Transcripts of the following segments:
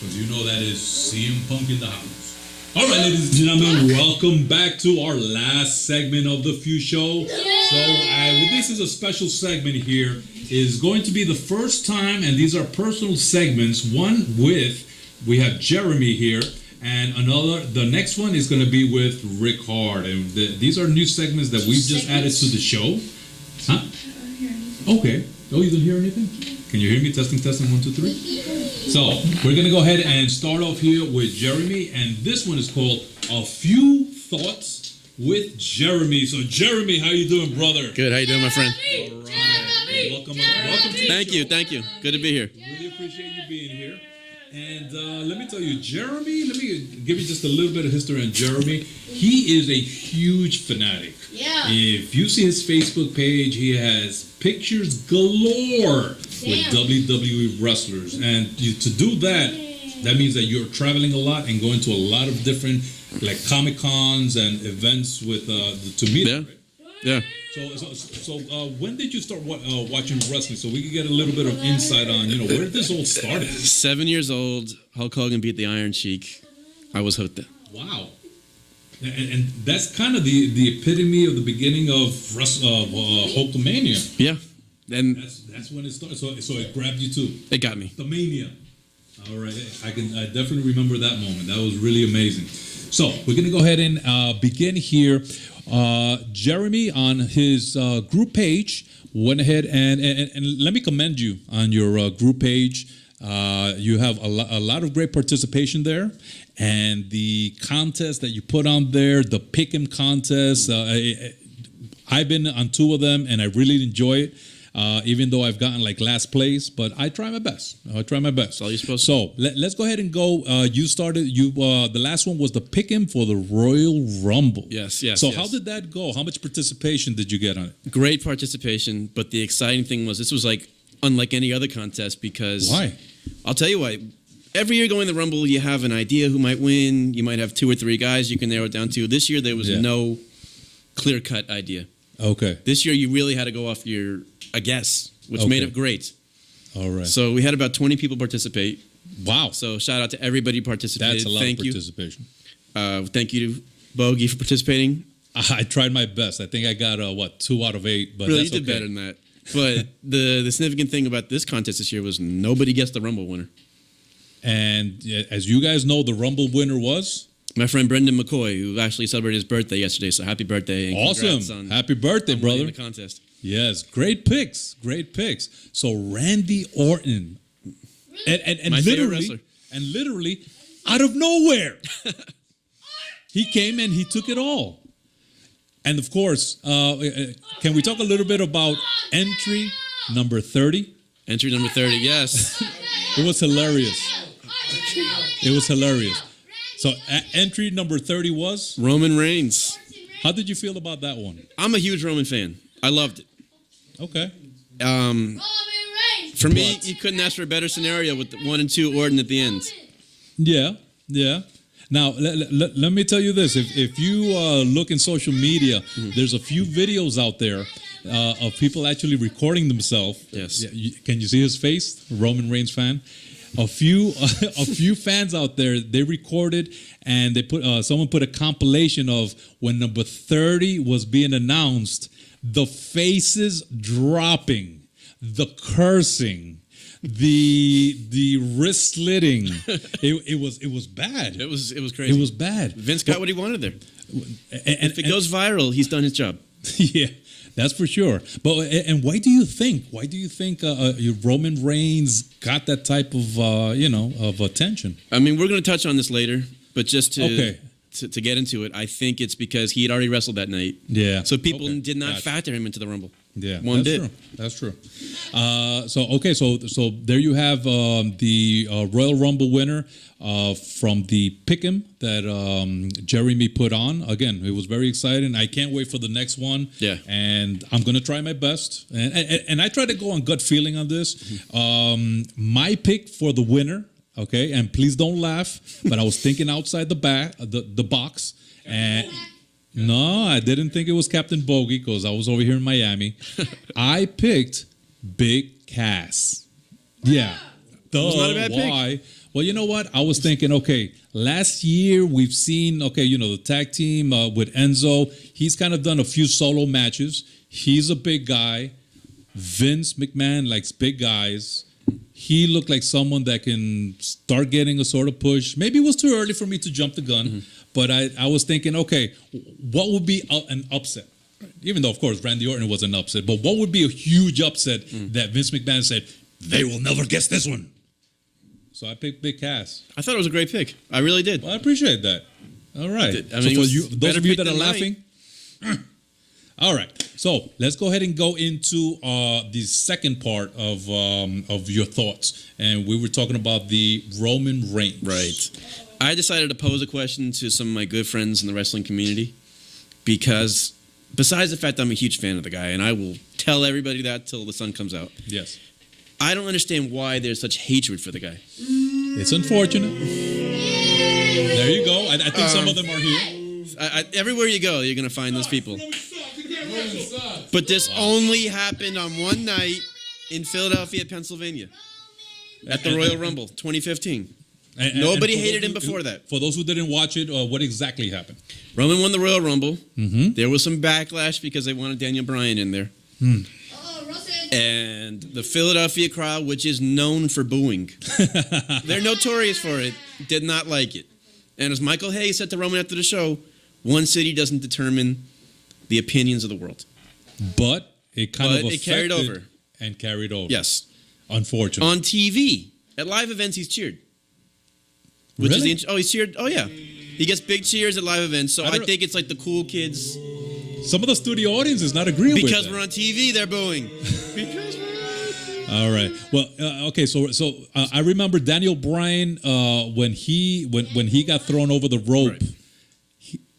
because you know that is CM Punk in the house. All right, ladies and gentlemen, welcome back to our last segment of the Few Show. So this is a special segment here. Is going to be the first time, and these are personal segments. One we have Jeremy here, and the next one is going to be with Rick Hard. And these are new segments that we've just added to the show. Huh? I don't hear anything. Okay. Oh, you don't hear anything? Can you hear me? Testing, 1, 2, 3. So we're going to go ahead and start off here with Jeremy, and this one is called A Few Thoughts with Jeremy. So Jeremy, how you doing, brother? Good. How you doing, my friend? All right. Welcome to Thank you. Good to be here. Really appreciate you being here. And let me tell you, Jeremy, let me give you just a little bit of history on Jeremy. He is a huge fanatic. Yeah. If you see his Facebook page, he has pictures galore with WWE wrestlers. And to do that means that you're traveling a lot and going to a lot of different like Comic Cons and events with to meet. Yeah. Right? Yeah. So when did you start watching wrestling? So we could get a little bit of insight on, where this all started. 7 years old. Hulk Hogan beat the Iron Sheik. I was hooked. Wow. And that's kind of the epitome of the beginning of Hulkamania. Yeah. And that's when it started. So it grabbed you too. it got me. The mania. All right. I definitely remember that moment. That was really amazing. So we're gonna go ahead and begin here. Jeremy on his group page went ahead and let me commend you on your group page. You have a lot of great participation there, and the contest that you put on there, the Pick'em contest. I've been on 2 of them, and I really enjoy it. Even though I've gotten like last place, but I try my best. That's all you're supposed to. So let's go ahead and go. You started. The last one was the Pick'em for the Royal Rumble. Yes. So how did that go? How much participation did you get on it? Great participation, but the exciting thing was this was like unlike any other contest because Why? I'll tell you why. Every year going to the Rumble, you have an idea who might win. You might have 2 or 3 guys you can narrow it down to. This year there was no clear-cut idea. Okay. This year you really had to go off a guess, which made it great. All right. So we had about 20 people participate. Wow. So shout out to everybody who participated. That's a lot Thank of you. participation. Thank you to Bogey for participating. I tried my best. I think I got 2 out of 8, but Really, that's you did better than that. But the significant thing about this contest this year was nobody guessed the Rumble winner. And as you guys know, the Rumble winner was My friend Brendan McCoy, who actually celebrated his birthday yesterday. So happy birthday! And congrats awesome. On, Happy birthday, on brother. winning the contest. Yes, great picks. So Randy Orton, and My favorite wrestler. literally, out of nowhere, he came and he took it all. And of course, can we talk a little bit about entry number 30? Entry number 30, yes. It was hilarious. So entry number 30 was? Roman Reigns. How did you feel about that one? I'm a huge Roman fan. I loved it. Okay. For me, you couldn't ask for a better scenario with the 1 and 2 Orton at the end. Yeah. Now, let me tell you this. If you look in social media, there's a few videos out there of people actually recording themselves. Yes. Can you see his face? Roman Reigns fan. A few fans out there, they recorded and they put someone put a compilation of when number 30 was being announced, the faces dropping, the cursing, the wrist slitting. It was bad. It was crazy. It was bad. Vince got what he wanted there. And If it goes viral, he's done his job. Yeah, that's for sure. But and why do you think Roman Reigns got that type of of attention? I mean, we're going to touch on this later, but just to get into it, I think it's because he had already wrestled that night. Yeah. So people did not factor him into the Rumble. Yeah, One that's did. true. That's true. So there you have the Royal Rumble winner from the Pick'em that Jeremy put on. Again, it was very exciting. I can't wait for the next one. Yeah. And I'm gonna try my best. And I try to go on gut feeling on this. My pick for the winner. Okay, and please don't laugh, but I was thinking outside the box, and. No, I didn't think it was Captain Bogey because I was over here in Miami. I picked Big Cass. Yeah. Was not a bad pick. Well, you know what? I was thinking, okay, last year we've seen, the tag team with Enzo. He's kind of done a few solo matches. He's a big guy. Vince McMahon likes big guys. He looked like someone that can start getting a sort of push. Maybe it was too early for me to jump the gun, but I was thinking, okay, what would be an upset? Even though, of course, Randy Orton was an upset, but what would be a huge upset that Vince McMahon said, they will never guess this one? So I picked Big Cass. I thought it was a great pick. I really did. Well, I appreciate that. All right. I mean, those of you that are laughing, all right. So let's go ahead and go into the second part of your thoughts, and we were talking about the Roman Reigns. Right. I decided to pose a question to some of my good friends in the wrestling community because, besides the fact I'm a huge fan of the guy, and I will tell everybody that till the sun comes out. Yes. I don't understand why there's such hatred for the guy. It's unfortunate. There you go. I think some of them are here. Everywhere you go, you're going to find those people. But this only happened on one night in Philadelphia, Pennsylvania, at the Royal Rumble, 2015. Nobody hated him before that. For those who didn't watch it, what exactly happened? Roman won the Royal Rumble. There was some backlash because they wanted Daniel Bryan in there. And the Philadelphia crowd, which is known for booing, they're notorious for it, did not like it. And as Michael Hayes said to Roman after the show, one city doesn't determine the opinions of the world. But it carried over. And carried over. Yes. Unfortunately. On TV, at live events, he's cheered. Which really? Is he's cheered. Oh, yeah. He gets big cheers at live events. So I think it's like the cool kids. Some of the studio audience is not agreeing with that. Because we're on TV, they're booing. Because we're on TV. All right. Well, okay. So I remember Daniel Bryan when he got thrown over the rope. Right.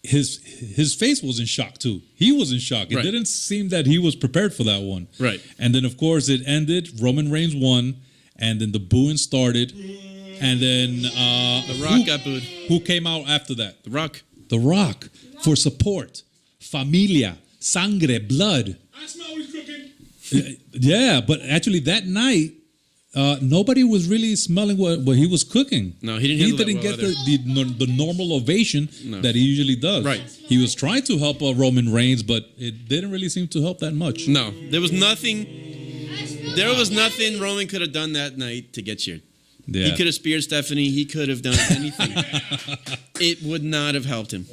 His face was in shock too. He was in shock. It didn't seem that he was prepared for that one. Right. And then of course it ended. Roman Reigns won, and then the booing started, and then The Rock got booed. Who came out after that? The Rock. The Rock for support. Familia, sangre, blood. I smell what he's cooking. Yeah, but actually that night, nobody was really smelling what he was cooking. No, he didn't. He handle didn't that get well the normal ovation that he usually does. Right. He was trying to help Roman Reigns, but it didn't really seem to help that much. No, there was nothing. There was nothing Roman could have done that night to get cheered. Yeah. He could have speared Stephanie. He could have done anything. It would not have helped him.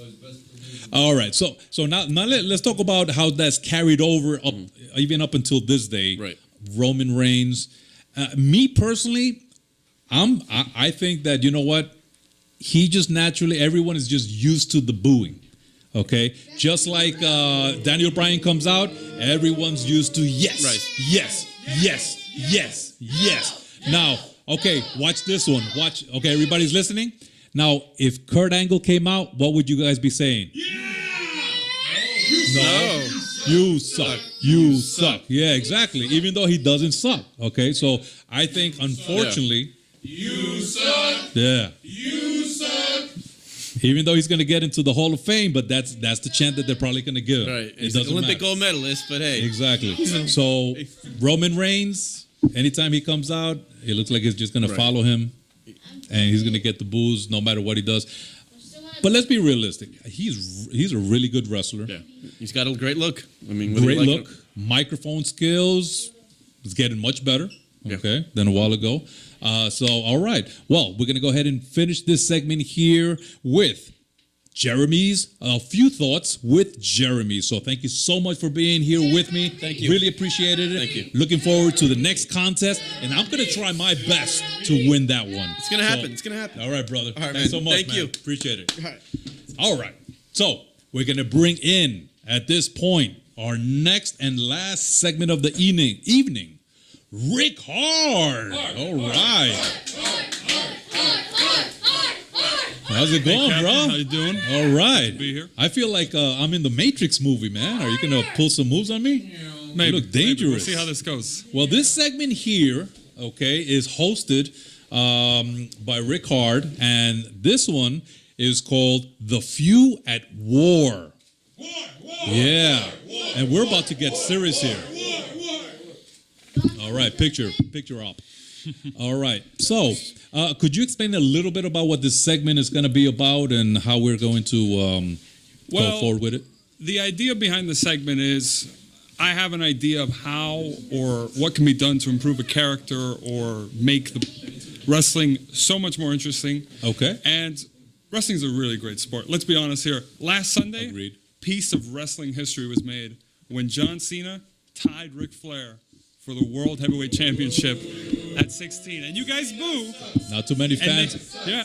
All right. So now let's talk about how that's carried over up even up until this day. Right. Roman Reigns. Me personally, I think that, you know what, he just naturally, everyone is just used to the booing. Okay, just like Daniel Bryan comes out, everyone's used to yes, Right. yes. Now, okay, watch this one. Watch. Okay, everybody's listening. Now, if Kurt Angle came out, what would you guys be saying? No. You suck. You suck. Yeah, exactly. Even though he doesn't suck. Okay, so I think, unfortunately, You suck. yeah. You suck. Even though he's going to get into the Hall of Fame, but that's the chant that they're probably going to give. Right. It He's an doesn't Olympic matter. gold medalist, but hey. Exactly. So Roman Reigns, anytime he comes out, it looks like it's just going to follow him, and he's going to get the boos no matter what he does. But let's be realistic. He's a really good wrestler. Yeah. He's got a great look. I mean, whether Great you like look. Microphone skills is getting much better. Yeah. Okay, than a while ago. So all right. Well, we're going to go ahead and finish this segment here with Jeremy's a few thoughts with Jeremy. So thank you so much for being here with me. Thank you. Really appreciated it. Thank you. Looking forward to the next contest, and I'm going to try my best to win that one. It's going to happen. It's going to happen. All right, brother. All right, Thanks man. so much, Thank man. you. Appreciate it. All right. All right. So we're going to bring in, at this point, our next and last segment of the evening, Rick Hard. All right. How's it going, Captain, bro? how you doing? All right. Be here. I feel like I'm in the Matrix movie, man. Are you going to pull some moves on me? Maybe. You look dangerous. We'll see how this goes. Well, this segment here, okay, is hosted by Rick Hard, and this one is called The Few at War. Yeah. And we're about to get serious here. All right, picture up. All right. So, could you explain a little bit about what this segment is going to be about and how we're going to go forward with it? The idea behind the segment is I have an idea of how or what can be done to improve a character or make the wrestling so much more interesting. Okay. And wrestling's a really great sport. Let's be honest here. Last Sunday, Agreed. piece of wrestling history was made when John Cena tied Ric Flair for the World Heavyweight Championship at 16. And you guys boo. Not too many And fans. yeah.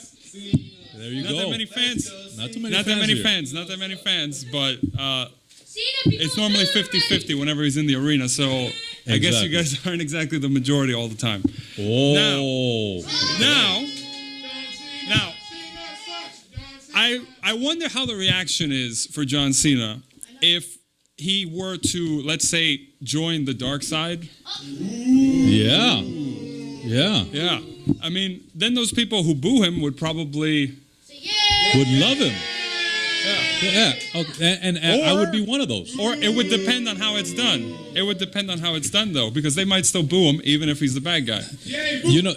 There you Not go. that many fans. Not too many Not fans. that many here. fans. Not that many fans. But it's normally 50-50 whenever he's in the arena. So I guess you Exactly. guys aren't exactly the majority all the time. Oh. Now, I wonder how the reaction is for John Cena if he were to, let's say, join the dark side. Yeah. Yeah. Yeah. I mean, then those people who boo him would probably... Would love him. Yeah. Yeah. Okay. And I would be one of those. Or it would depend on how it's done. It would depend on how it's done, though, because they might still boo him even if he's the bad guy. You know,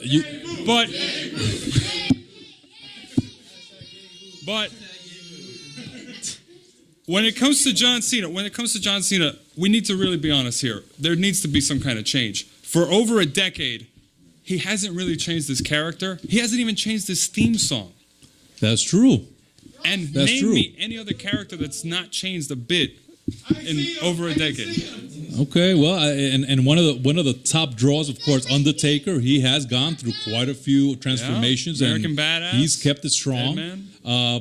But when it comes to John Cena, we need to really be honest here. There needs to be some kind of change. For over a decade, he hasn't really changed his character. He hasn't even changed his theme song. that's true. And That's name true. me any other character that's not changed a bit in over a decade. Okay, well, and one of the top draws, of course, Undertaker. He has gone through quite a few transformations, American and Badass, he's kept it strong. Deadman.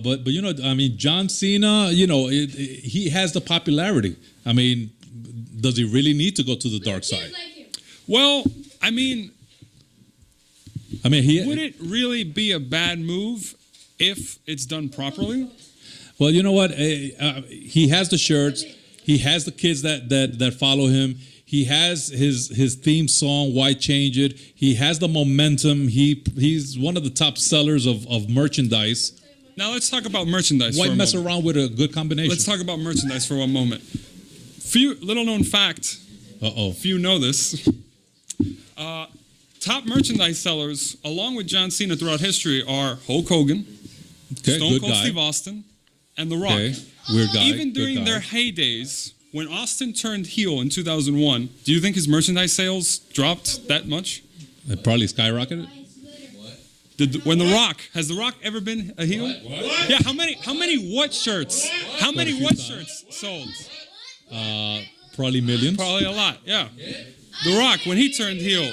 But you know, I mean, John Cena, you know, he has the popularity. I mean, does he really need to go to the dark side? Well, I mean, I mean, would it really be a bad move if it's done properly? Well, you know what? He has the shirts. He has the kids that follow him. He has his theme song. Why change it? He has the momentum. He's one of the top sellers of merchandise. Now let's talk about merchandise. Why for a mess moment. around with a good combination? Let's talk about merchandise for one moment. Little known fact. Uh-oh. Few know this. Top merchandise sellers, along with John Cena throughout history, are Hulk Hogan, Okay, Stone good Cold guy. Steve Austin, and The Rock. Okay, weird guy. Even good during guy. their heydays, when Austin turned heel in 2001, do you think his merchandise sales dropped that much? It probably skyrocketed. Has The Rock ever been a heel? What? Yeah, how many what shirts? How many what shirts sold? Probably millions. Probably a lot, yeah. The Rock, when he turned heel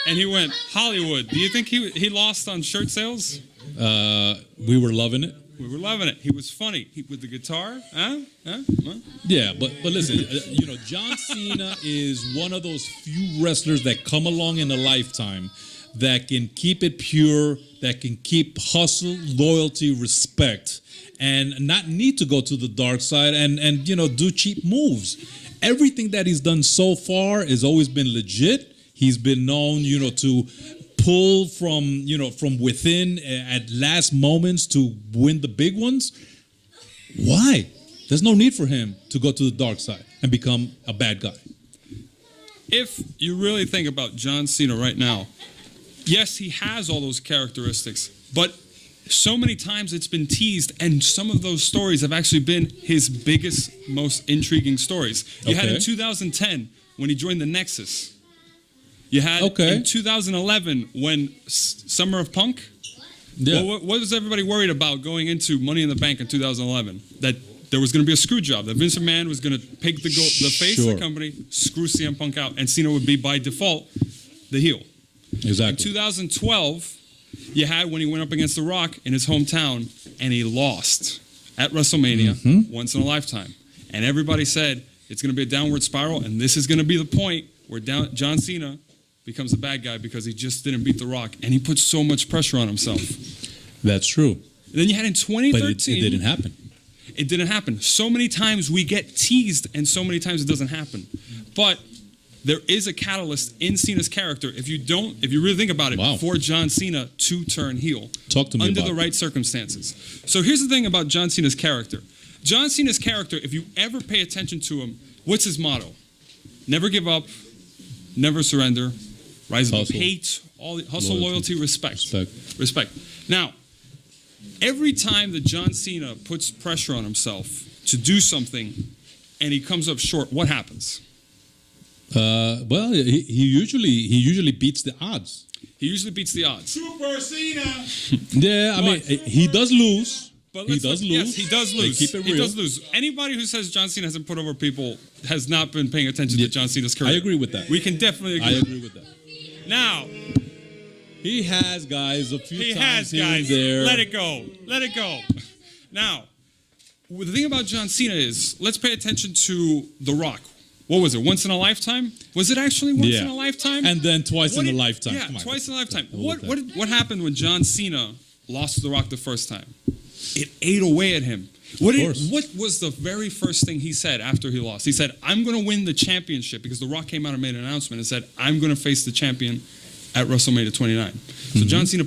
and he went Hollywood, do you think he lost on shirt sales? We were loving it. We were loving it. He was funny. With the guitar, huh? Yeah, but listen, you know, John Cena is one of those few wrestlers that come along in a lifetime that can keep it pure, that can keep hustle, loyalty, respect, and not need to go to the dark side and you know, do cheap moves. Everything that he's done so far has always been legit. He's been known, you know, to pull from within at last moments to win the big ones. Why? There's no need for him to go to the dark side and become a bad guy. If you really think about John Cena right now, yes, he has all those characteristics, but so many times it's been teased, and some of those stories have actually been his biggest, most intriguing stories. You had in 2010 when he joined the Nexus. You had in 2011 when Summer of Punk. Yeah. Well, what was everybody worried about going into Money in the Bank in 2011? That there was going to be a screw job, that Vince McMahon was going to pick the face of the company, screw CM Punk out, and Cena would be by default the heel. Exactly. In 2012, you had when he went up against The Rock in his hometown, and he lost at WrestleMania once in a lifetime. And everybody said it's going to be a downward spiral, and this is going to be the point where John Cena becomes a bad guy because he just didn't beat The Rock, and he put so much pressure on himself. That's true. Then you had in 2013. But it didn't happen. It didn't happen. So many times we get teased, and so many times it doesn't happen. But there is a catalyst in Cena's character, if you really think about it, for John Cena to turn heel. Talk to me under about the right circumstances. So here's the thing about John Cena's character. John Cena's character, if you ever pay attention to him, what's his motto? Never give up, never surrender, Rise above Hustle. hate, all hustle, loyalty, respect. Respect. Respect. Now, every time that John Cena puts pressure on himself to do something and he comes up short, what happens? Well, he usually beats the odds. He usually beats the odds. Super Cena. Yeah, I mean, he does lose. But He does lose. Yes, he does lose. Keep it He real. does lose. Anybody who says John Cena hasn't put over people has not been paying attention to John Cena's career. I agree with that. We can definitely agree. I agree with that. Now, He has guys a few he times has here guys. and there. Let it go. Let it go. Now, the thing about John Cena is, let's pay attention to The Rock. What was it? Once in a lifetime? Was it actually once in a lifetime? And then twice What in a did- lifetime. Yeah, Come on, twice in a lifetime. Double that. What happened when John Cena lost to The Rock the first time? It ate away at him. What was the very first thing he said after he lost? He said, "I'm going to win the championship," because The Rock came out and made an announcement and said, "I'm going to face the champion at WrestleMania 29." So John Cena put